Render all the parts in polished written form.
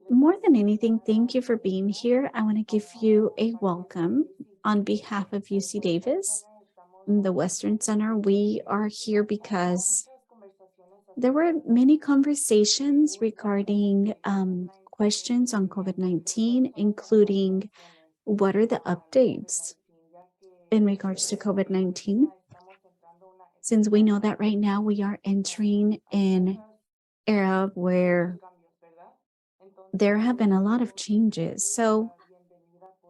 More than anything, thank you for being here. I want to give you a welcome on behalf of UC Davis, the Western Center. We are here because there were many conversations regarding questions on COVID-19, including what are the updates in regards to COVID-19, since we know that right now we are entering an era where there have been a lot of changes. So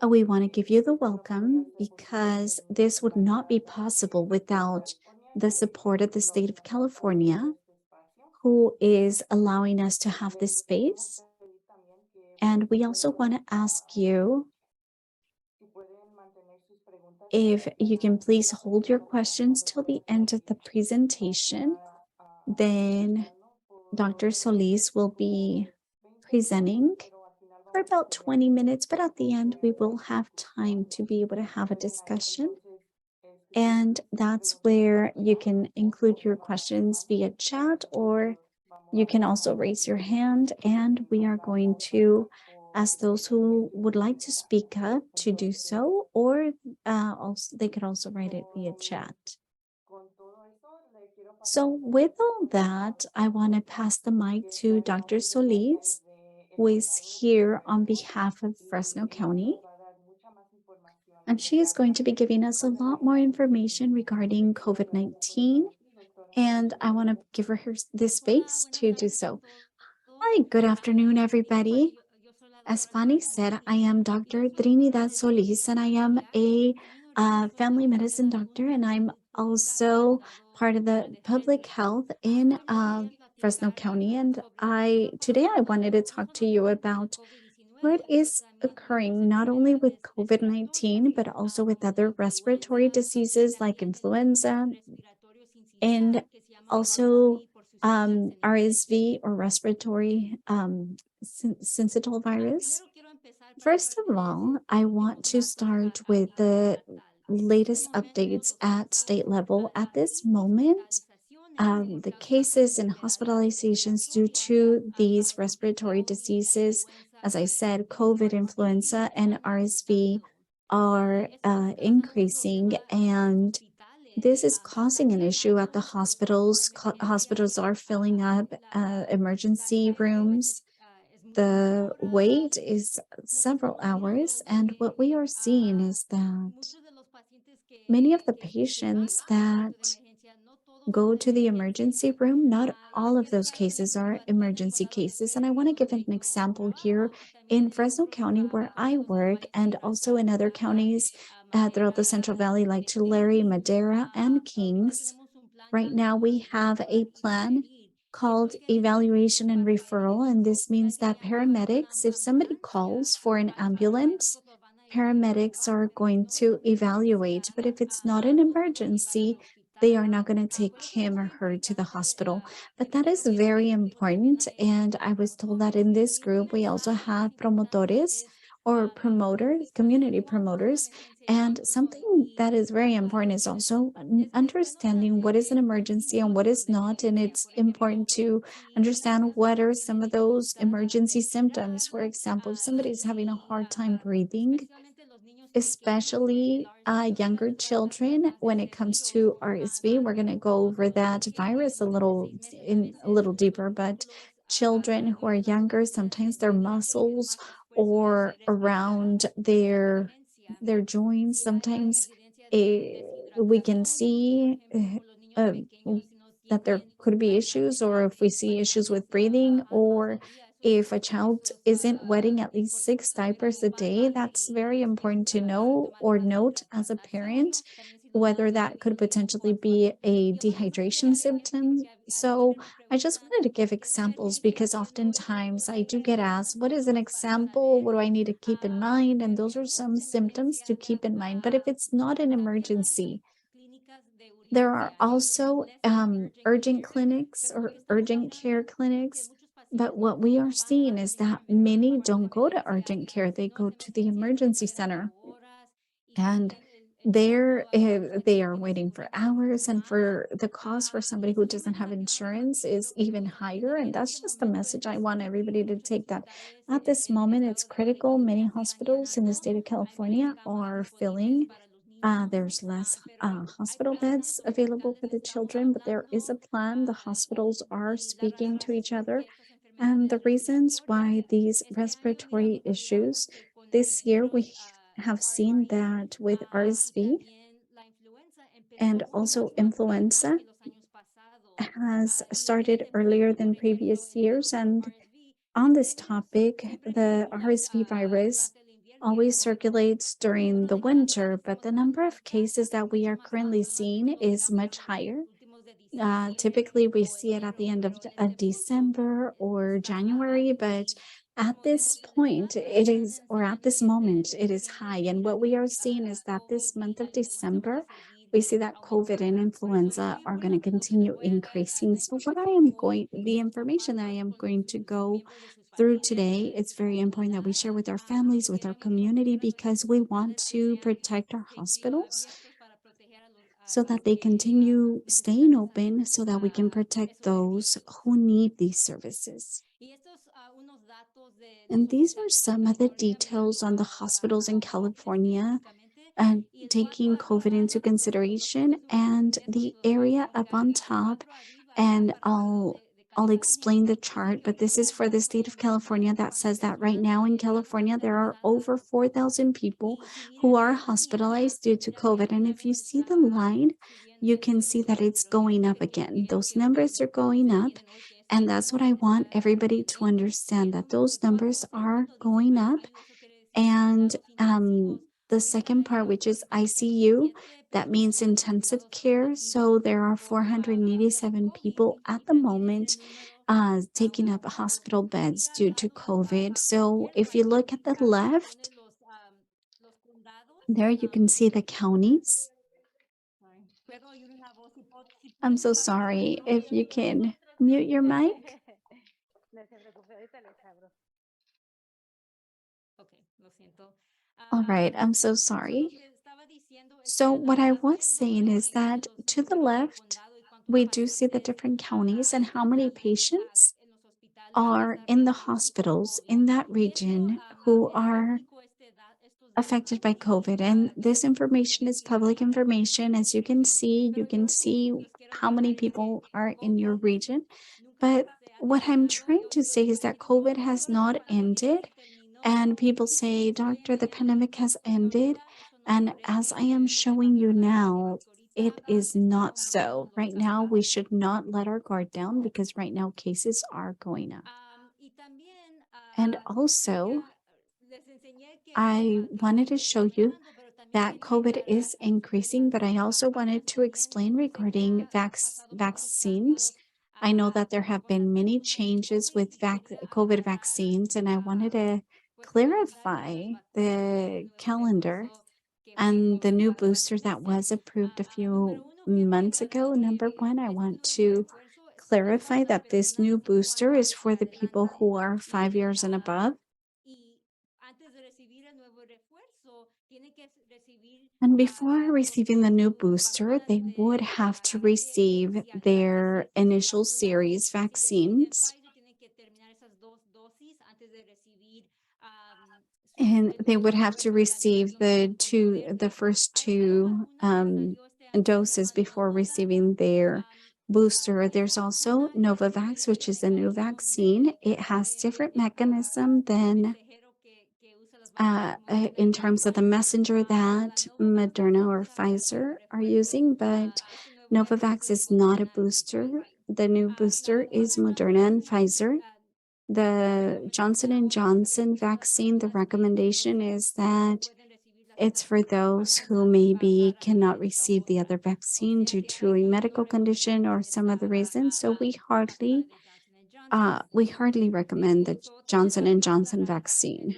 we want to give you the welcome because this would not be possible without the support of the state of California, who is allowing us to have this space. And we also want to ask you if you can please hold your questions till the end of the presentation. Then Dr. Solis will be presenting for about 20 minutes, but at the end, we will have time to be able to have a discussion. And that's where you can include your questions via chat, or you can also raise your hand, and we are going to ask those who would like to speak up to do so, or also they could also write it via chat. So with all that, I want to pass the mic to Dr. Solis, who is here on behalf of Fresno County. And she is going to be giving us a lot more information regarding COVID-19. And I want to give her this space to do so. Hi, good afternoon, everybody. As Fanny said, I am Dr. Trinidad Solis, and I am a family medicine doctor, and I'm also part of the public health in Fresno County. And today I wanted to talk to you about what is occurring not only with COVID-19, but also with other respiratory diseases like influenza and also RSV or respiratory syncytial virus. First of all, I want to start with the latest updates at state level. At this moment, the cases and hospitalizations due to these respiratory diseases, as I said, COVID, influenza, and RSV are increasing, and this is causing an issue at the hospitals. Hospitals are filling up emergency rooms. The wait is several hours, and what we are seeing is that many of the patients that go to the emergency room, not all of those cases are emergency cases. And I want to give an example here in Fresno County, where I work, and also in other counties throughout the Central Valley, like Tulare, Madera, and Kings. Right now, we have a plan called evaluation and referral. And this means that paramedics, if somebody calls for an ambulance, paramedics are going to evaluate. But if it's not an emergency, they are not going to take him or her to the hospital. But that is very important. And I was told that in this group, we also have promotores or promoters, community promoters. And something that is very important is also understanding what is an emergency and what is not. And it's important to understand what are some of those emergency symptoms. For example, if somebody is having a hard time breathing, especially younger children, when it comes to RSV, we're going to go over that virus a little deeper, but children who are younger, sometimes their muscles or around their joints, sometimes we can see that there could be issues, or if we see issues with breathing, or if a child isn't wetting at least 6 diapers a day. That's very important to know or note as a parent, whether that could potentially be a dehydration symptom. So I just wanted to give examples because oftentimes I do get asked, what is an example? What do I need to keep in mind? And those are some symptoms to keep in mind. But if it's not an emergency, there are also urgent clinics or urgent care clinics. But what we are seeing is that many don't go to urgent care, they go to the emergency center. And they are waiting for hours, and for the cost for somebody who doesn't have insurance is even higher. And that's just the message I want everybody to take, that at this moment it's critical. Many hospitals in the state of California are filling. There's less hospital beds available for the children, but there is a plan. The hospitals are speaking to each other. And the reasons why these respiratory issues this year, we have seen that with RSV and also influenza has started earlier than previous years. And on this topic, the RSV virus always circulates during the winter, but the number of cases that we are currently seeing is much higher. Typically, we see it at the end of December or January, but at this point, it is, or at this moment, it is high. And what we are seeing is that this month of December, we see that COVID and influenza are going to continue increasing. So, the information that I am going to go through today, it's very important that we share with our families, with our community, because we want to protect our hospitals so that they continue staying open, so that we can protect those who need these services. And these are some of the details on the hospitals in California, and taking COVID into consideration, and the area up on top. And I'll explain the chart, but this is for the state of California, that says that right now in California there are over 4,000 people who are hospitalized due to COVID. And if you see the line, you can see that it's going up again. Those numbers are going up. And that's what I want everybody to understand, that those numbers are going up. And the second part, which is ICU, that means intensive care. So there are 487 people at the moment taking up hospital beds due to COVID. So if you look at the left, there you can see the counties. I'm so sorry, if you can mute your mic. All right, I'm so sorry. So, what I was saying is that to the left, we do see the different counties and how many patients are in the hospitals in that region who are affected by COVID. And this information is public information. As you can see how many people are in your region. But what I'm trying to say is that COVID has not ended. And people say, Doctor, the pandemic has ended. And as I am showing you now, it is not so. Right now, we should not let our guard down, because right now cases are going up. And also, I wanted to show you that COVID is increasing, but I also wanted to explain regarding vaccines. I know that there have been many changes with COVID vaccines, and I wanted to clarify the calendar and the new booster that was approved a few months ago. Number one, I want to clarify that this new booster is for the people who are 5 years and above. And before receiving the new booster, they would have to receive their initial series vaccines. And they would have to receive the first two doses before receiving their booster. There's also Novavax, which is a new vaccine. It has different mechanism than in terms of the messenger that Moderna or Pfizer are using, but Novavax is not a booster. The new booster is Moderna and Pfizer. The Johnson and Johnson vaccine, the recommendation is that it's for those who maybe cannot receive the other vaccine due to a medical condition or some other reason. So we hardly recommend the Johnson and Johnson vaccine.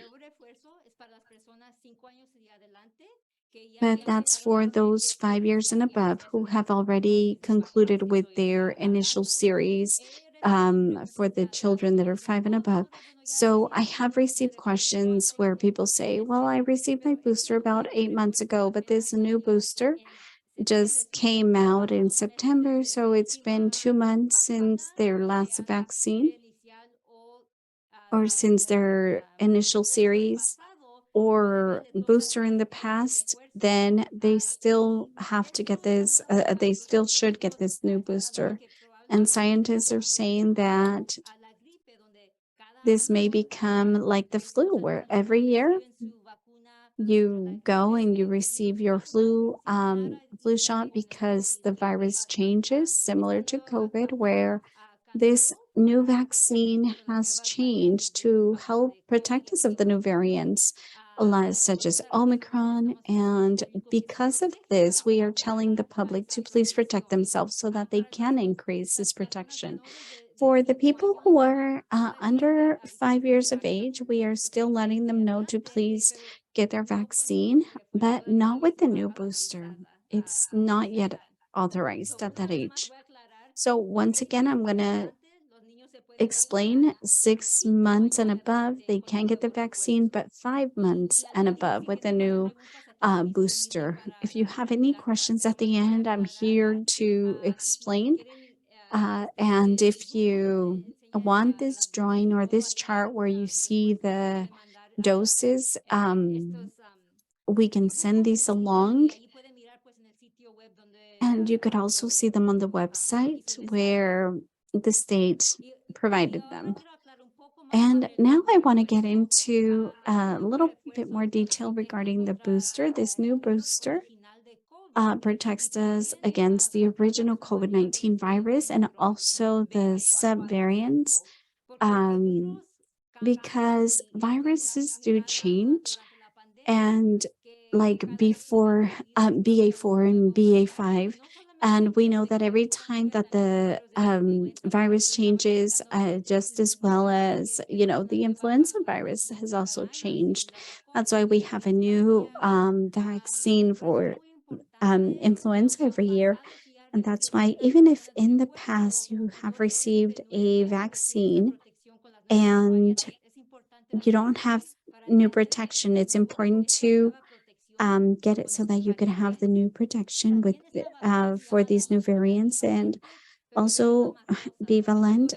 But that's for those 5 years and above who have already concluded with their initial series for the children that are 5 and above. So I have received questions where people say, well, I received my booster about 8 months ago, but this new booster just came out in September. So it's been 2 months since their last vaccine or since their initial series or booster in the past, then they still have to get this, they still should get this new booster. And scientists are saying that this may become like the flu, where every year you go and you receive your flu shot because the virus changes, similar to COVID, where this new vaccine has changed to help protect us of the new variants, a lot such as Omicron. And because of this, we are telling the public to please protect themselves so that they can increase this protection. For the people who are under 5 years of age, we are still letting them know to please get their vaccine, but not with the new booster. It's not yet authorized at that age. So once again, I'm going to explain 6 months and above, they can get the vaccine, but 5 months and above with the new booster. If you have any questions at the end, I'm here to explain. And if you want this drawing or this chart where you see the doses, we can send these along. And you could also see them on the website where the state provided them. And now I want to get into a little bit more detail regarding the booster. This new booster protects us against the original COVID-19 virus and also the subvariants, because viruses do change. And like before BA4 and BA5. And we know that every time that the virus changes, just as well as, the influenza virus has also changed. That's why we have a new vaccine for influenza every year. And that's why, even if in the past you have received a vaccine and you don't have new protection, it's important to get it so that you can have the new protection with for these new variants. And also bivalent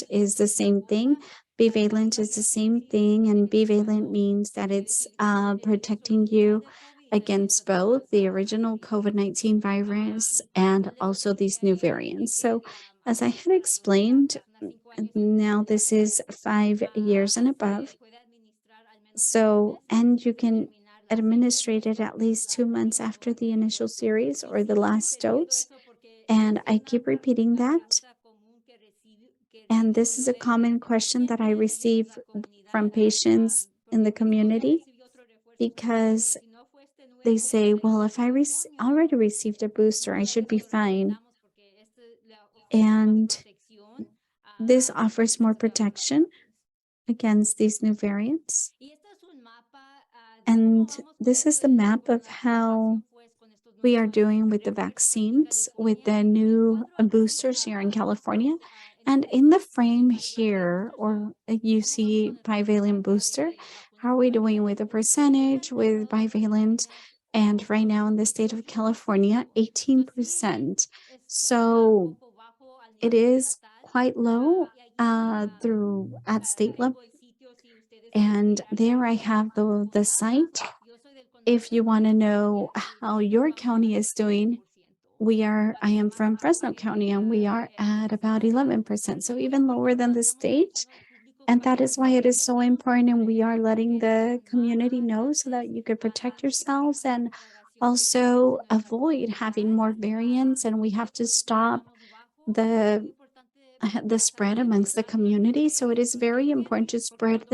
is the same thing. Bivalent is the same thing, and bivalent means that it's protecting you against both the original COVID-19 virus and also these new variants. So as I had explained, now this is 5 years and above. So, and you can administrate it at least 2 months after the initial series or the last dose. And I keep repeating that. And this is a common question that I receive from patients in the community, because they say, well, if I already received a booster, I should be fine. And this offers more protection against these new variants. And this is the map of how we are doing with the vaccines, with the new boosters here in California. And in the frame here, or you see bivalent booster, how are we doing with the percentage with bivalent? And right now in the state of California, 18%. So it is quite low through at state level. And there I have the site. If you want to know how your county is doing, I am from Fresno County, and we are at about 11%. So even lower than the state. And that is why it is so important. And we are letting the community know so that you could protect yourselves and also avoid having more variants. And we have to stop the spread amongst the community. So it is very important to spread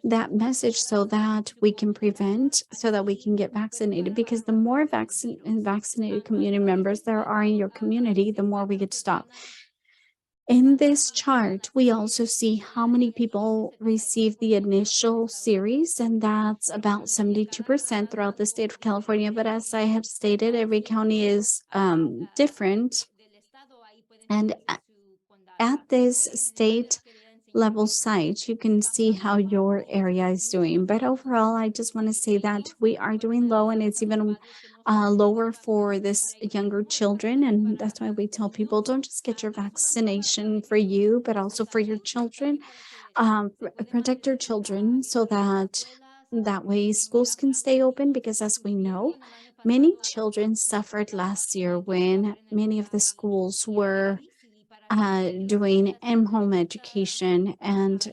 that message so that we can prevent, so that we can get vaccinated, because the more vaccinated community members there are in your community, the more we could stop. In this chart, we also see how many people receive the initial series, and that's about 72% throughout the state of California. But as I have stated, every county is different. And at this state level site, you can see how your area is doing. But overall, I just want to say that we are doing low, and it's even lower for this younger children. And that's why we tell people don't just get your vaccination for you, but also for your children. Protect your children so that that way schools can stay open, because as we know, many children suffered last year when many of the schools were doing in-home education, and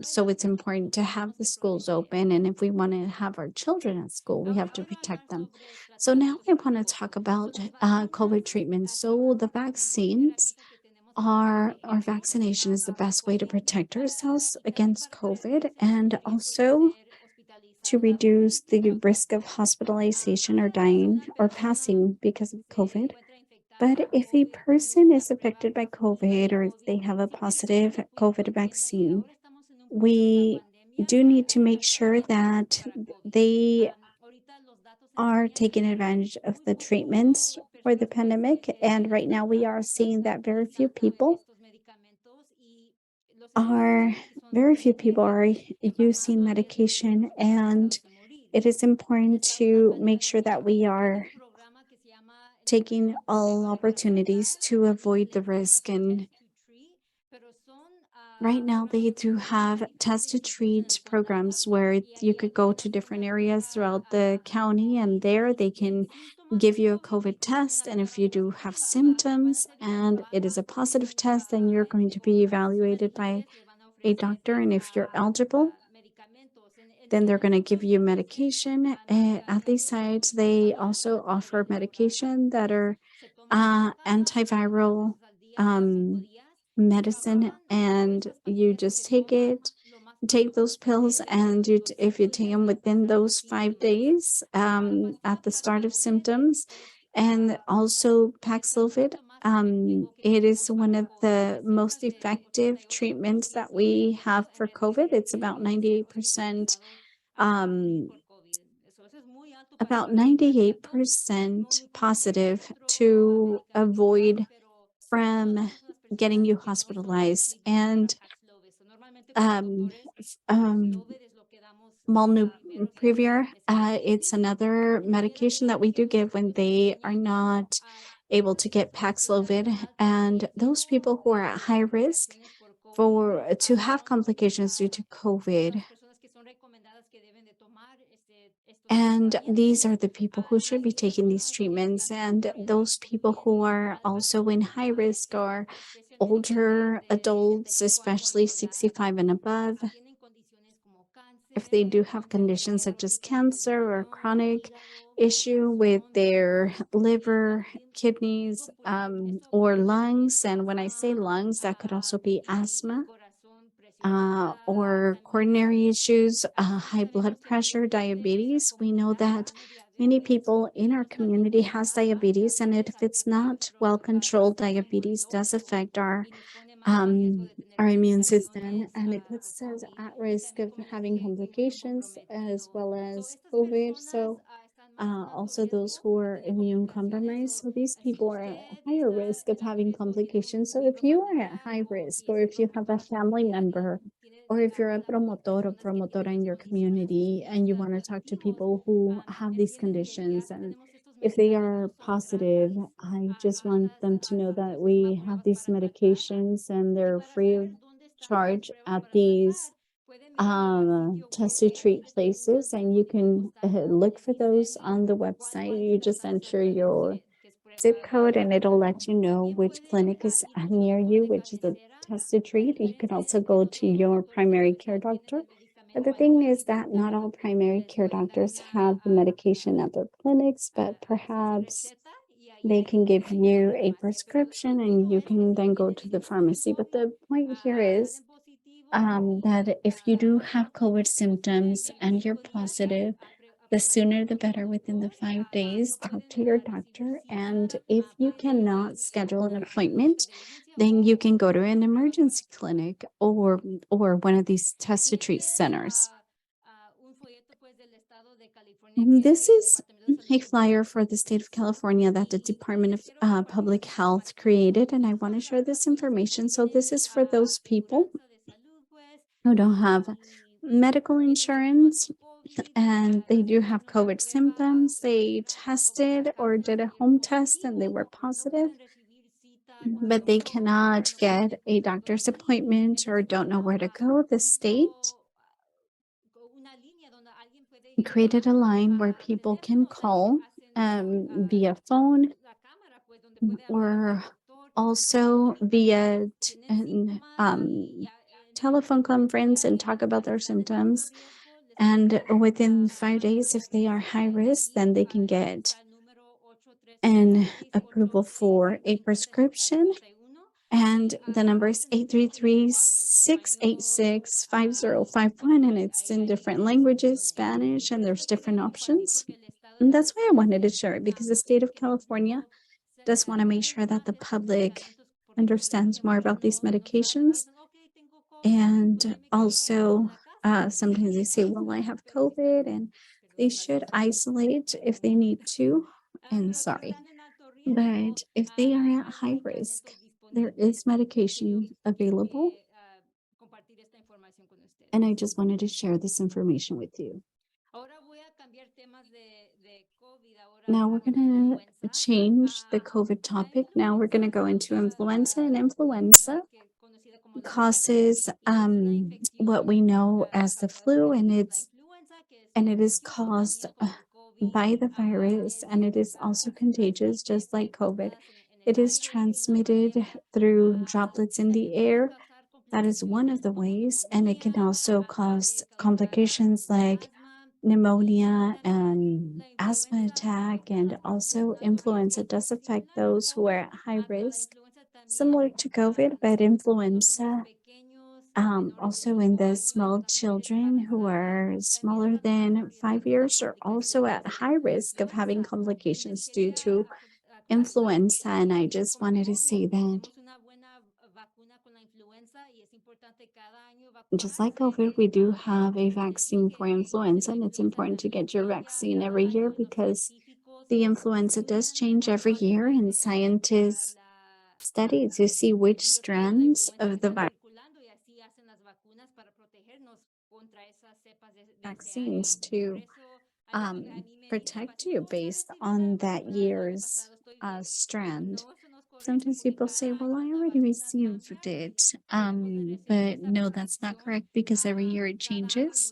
so it's important to have the schools open, and if we want to have our children at school, we have to protect them. So now I want to talk about COVID treatment. So the vaccines are, or vaccination is the best way to protect ourselves against COVID, and also to reduce the risk of hospitalization or dying or passing because of COVID. But if a person is affected by COVID, or if they have a positive COVID vaccine, we do need to make sure that they are taking advantage of the treatments for the pandemic. And right now, we are seeing that are very few people are using medication, and it is important to make sure that we are taking all opportunities to avoid the risk. And right now, they do have test to treat programs where you could go to different areas throughout the county, and there they can give you a COVID test. And if you do have symptoms and it is a positive test, then you're going to be evaluated by a doctor. And if you're eligible, then they're going to give you medication. At these sites, they also offer medication that are antiviral medicine, and you just take those pills, and if you take them within those 5 days at the start of symptoms. And also Paxlovid, it is one of the most effective treatments that we have for COVID. It's um, about 98% positive to avoid from getting you hospitalized. And um, Molnupiravir, it's another medication that we do give when they are not able to get Paxlovid. And those people who are at high risk for to have complications due to COVID, and these are the people who should be taking these treatments. And those people who are also in high risk are older adults, especially 65 and above. If they do have conditions such as cancer or chronic issue with their liver, kidneys, or lungs. And when I say lungs, that could also be asthma, or coronary issues, high blood pressure, diabetes. We know that many people in our community has diabetes, and if it's not well controlled, diabetes does affect our immune system, and it puts us at risk of having complications as well as COVID. So also those who are immune compromised. So these people are at higher risk of having complications. So if you are at high risk, or if you have a family member, or if you're a promotor or promotora in your community, and you want to talk to people who have these conditions, and if they are positive, I just want them to know that we have these medications, and they're free of charge at these test to treat places, and you can look for those on the website. You just enter your zip code, and it'll let you know which clinic is near you, which is a test to treat. You can also go to your primary care doctor. But the thing is that not all primary care doctors have the medication at their clinics, but perhaps they can give you a prescription, and you can then go to the pharmacy. But the point here is that if you do have COVID symptoms and you're positive, the sooner the better. Within the 5 days, talk to your doctor. And if you cannot schedule an appointment, then you can go to an emergency clinic, or one of these test to treat centers. This is a flyer for the state of California that the Department of Public Health created, and I want to share this information. So, this is for those people who don't have medical insurance and they do have COVID symptoms. They tested or did a home test and they were positive, but they cannot get a doctor's appointment or don't know where to go. The state created a line where people can call via phone or also via telephone conference and talk about their symptoms. And within 5 days, if they are high risk, then they can get an approval for a prescription. And the number is 833-686-5051. And it's in different languages, Spanish, and there's different options. And that's why I wanted to share it, because the state of California does want to make sure that the public understands more about these medications. And also, sometimes they say, well, I have COVID, and they should isolate if they need to. And sorry, but if they are at high risk, there is medication available. And I just wanted to share this information with you. Now we're going to change the COVID topic. Now we're going to go into influenza, and influenza causes what we know as the flu, and it is caused by the virus, and it is also contagious, just like COVID. It is transmitted through droplets in the air. That is one of the ways, and it can also cause complications like pneumonia and asthma attack, and also influenza does affect those who are at high risk, similar to COVID, but influenza also in the small children who are smaller than 5 years are also at high risk of having complications due to influenza. And I just wanted to say that just like COVID, we do have a vaccine for influenza, and it's important to get your vaccine every year because the influenza does change every year, and scientists study to see which strands of the vaccines to protect you based on that year's strand. Sometimes people say, well, I already received it. But no, that's not correct because every year it changes.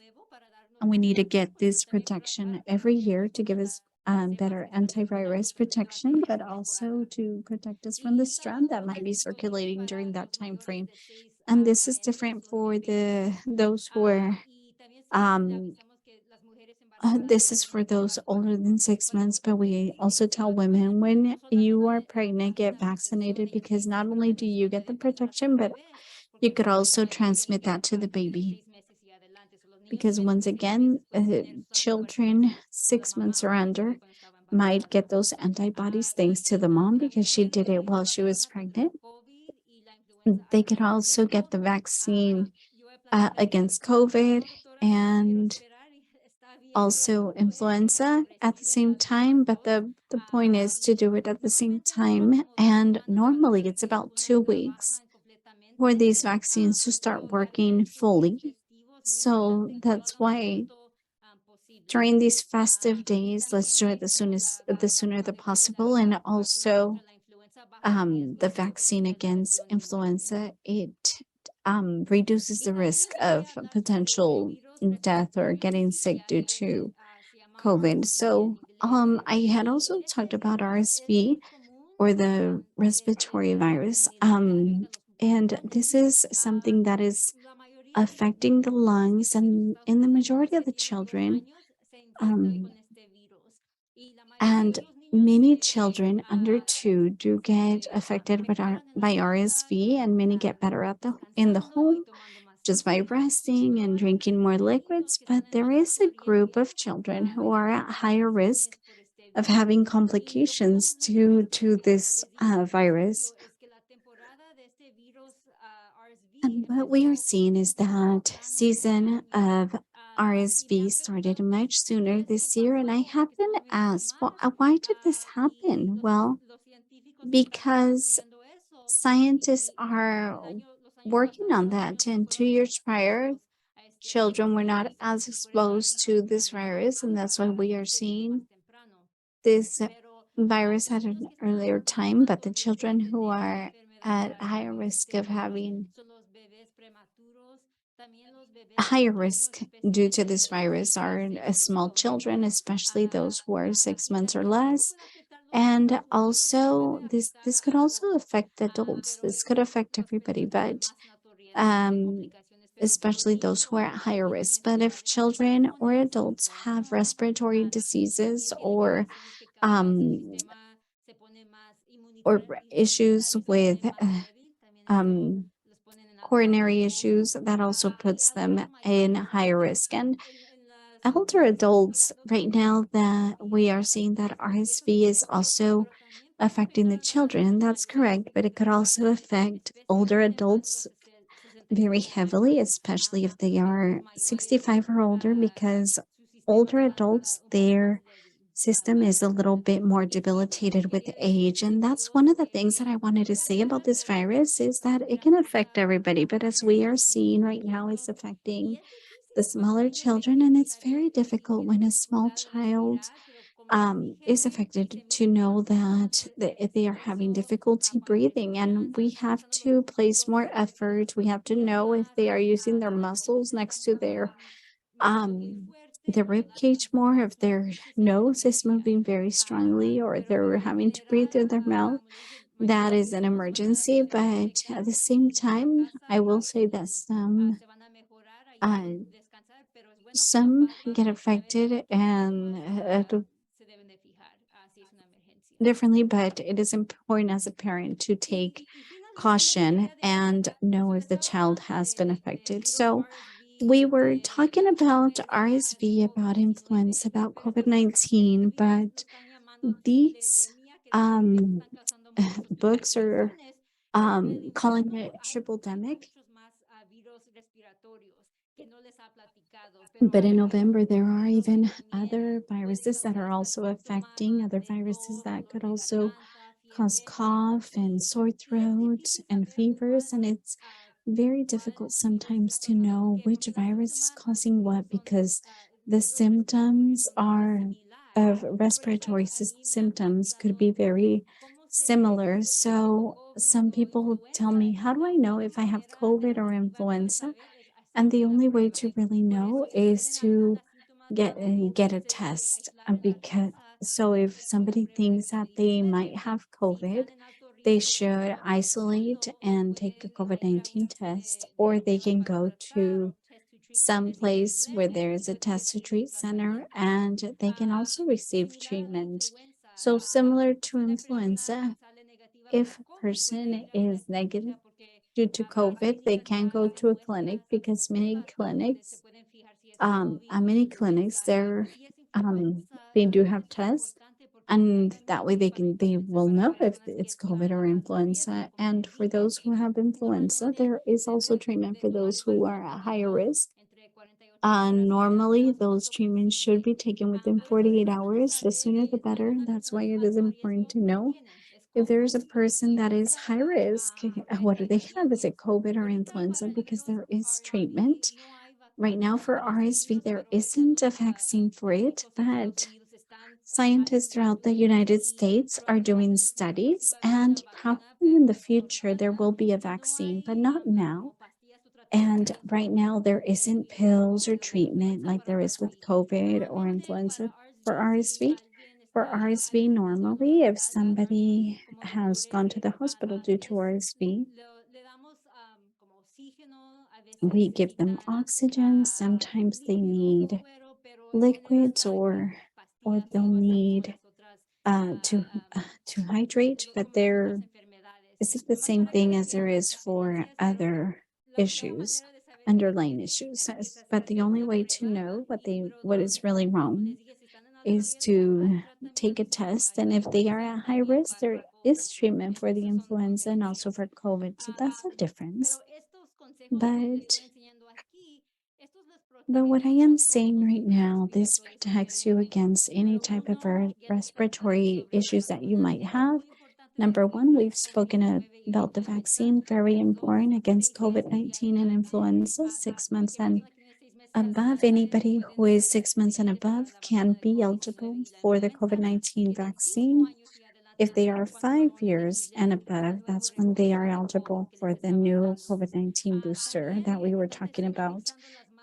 And we need to get this protection every year to give us better antivirus protection, but also to protect us from the strand that might be circulating during that time frame. And this is different for those who are this is for those older than 6 months, but we also tell women when you are pregnant, get vaccinated because not only do you get the protection, but you could also transmit that to the baby. Because once again, children 6 months or under might get those antibodies thanks to the mom because she did it while she was pregnant. They could also get the vaccine against COVID and also influenza at the same time, but the point is to do it at the same time. And normally it's about 2 weeks for these vaccines to start working fully. So that's why during these festive days, let's do it the sooner the possible. And also the vaccine against influenza, it reduces the risk of potential death or getting sick due to COVID. So I had also talked about RSV, or the respiratory virus. And this is something that is affecting the lungs, and in the majority of the children, um, and many children under 2 do get affected by RSV, and many get better in the home just by resting and drinking more liquids. But there is a group of children who are at higher risk of having complications due to this virus. And what we are seeing is that season of RSV started much sooner this year, and I have been asked, well, why did this happen? Well, because scientists are working on that, and 2 years prior, children were not as exposed to this virus, and that's why we are seeing this virus at an earlier time. But the children who are at higher risk of having a higher risk due to this virus are small children, especially those who are 6 months or less. And also, this could also affect adults. This could affect everybody, but um, especially those who are at higher risk. But if children or adults have respiratory diseases um, or issues with um, coronary issues, that also puts them in higher risk. And elder adults, right now that we are seeing that RSV is also affecting the children, that's correct, but it could also affect older adults very heavily, especially if they are 65 or older, because older adults, their system is a little bit more debilitated with age. And that's one of the things that I wanted to say about this virus is that it can affect everybody. But as we are seeing right now, it's affecting the smaller children. And it's very difficult when a small child is affected to know that they are having difficulty breathing, and we have to place more effort. We have to know if they are using their muscles next to um their rib cage more, if their nose is moving very strongly, or they're having to breathe through their mouth. That is an emergency, but at the same time, I will say that uh, some get affected and differently, but it is important as a parent to take caution and know if the child has been affected. So, we were talking about RSV, about influenza, about COVID-19, but these um, books are calling it triple demic. But in November, there are even other viruses that are also affecting, other viruses that could also cause cough and sore throat and fevers. And it's very difficult sometimes to know which virus is causing what, because the symptoms are of respiratory symptoms could be very similar. So some people tell me, how do I know if I have COVID or influenza? And the only way to really know is to get a test, because so if somebody thinks that they might have COVID, they should isolate and take a COVID-19 test, or they can go to some place where there is a test to treat center and they can also receive treatment. So similar to influenza, if a person is negative due to COVID, they can go to a clinic, because many clinics, they do have tests, and that way they will know if it's COVID or influenza. And for those who have influenza, there is also treatment for those who are at higher risk. Normally, those treatments should be taken within 48 hours. The sooner the better. That's why it is important to know if there is a person that is high risk, what do they have? Is it COVID or influenza? Because there is treatment. Right now for RSV, there isn't a vaccine for it, but scientists throughout the United States are doing studies, and probably in the future there will be a vaccine, but not now. And right now, there isn't pills or treatment like there is with COVID or influenza for RSV. For RSV, normally, if somebody has gone to the hospital due to RSV, we give them oxygen. Sometimes they need liquids, or they'll need to hydrate, but there isn't the same thing as there is for other issues, underlying issues. But the only way to know what is really wrong is to take a test, and if they are at high risk, there is treatment for the influenza and also for COVID. So that's the difference. But But what I am saying right now, this protects you against any type of respiratory issues that you might have. Number one, we've spoken about the vaccine, very important against COVID-19 and influenza, 6 months and above. Anybody who is 6 months and above can be eligible for the COVID-19 vaccine. If they are 5 years and above, that's when they are eligible for the new COVID-19 booster that we were talking about.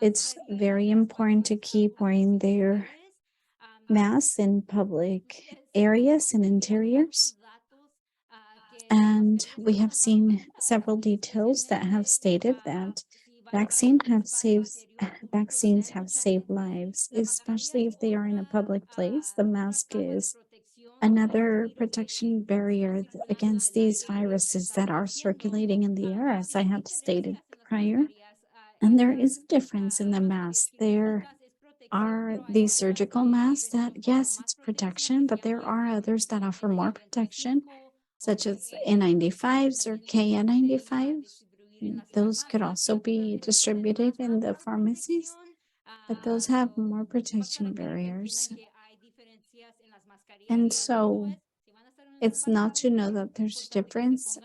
It's very important to keep wearing their masks in public areas and interiors. And we have seen several details that have stated that vaccines have saved lives, especially if they are in a public place. The mask is another protection barrier against these viruses that are circulating in the air, as I have stated prior. And there is a difference in the masks. There are these surgical masks that, yes, it's protection, but there are others that offer more protection, such as N95s or KN95. Those could also be distributed in the pharmacies, but those have more protection barriers. And so it's not to know that there's a difference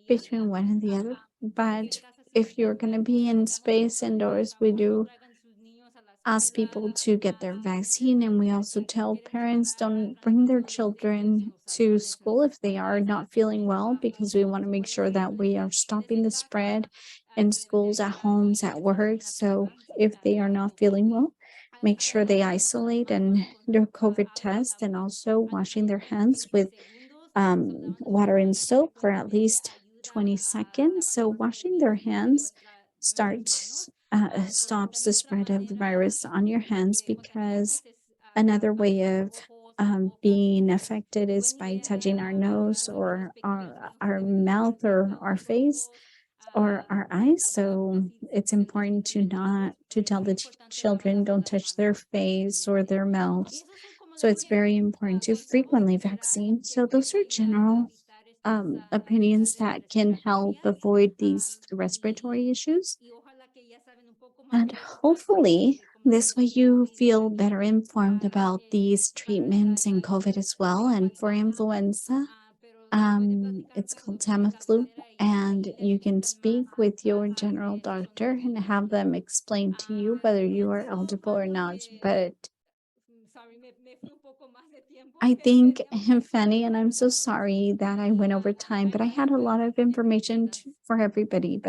between one and the other. But if you're going to be in space indoors, we do ask people to get their vaccine. And we also tell parents don't bring their children to school if they are not feeling well, because we want to make sure that we are stopping the spread in schools, at homes, at work. So if they are not feeling well, make sure they isolate and do a COVID test, and also washing their hands with water and soap for at least 20 seconds. So washing their hands stops the spread of the virus on your hands, because another way of being affected is by touching our nose or our mouth or our face or our eyes. So it's important to tell the children don't touch their face or their mouths. So it's very important to frequently vaccine. So those are general opinions that can help avoid these respiratory issues. And hopefully, this way you feel better informed about these treatments in COVID as well. And for influenza, it's called Tamiflu, and you can speak with your general doctor and have them explain to you whether you are eligible or not. But I think, Fanny, and I'm so sorry that I went over time, but I had a lot of information for everybody. But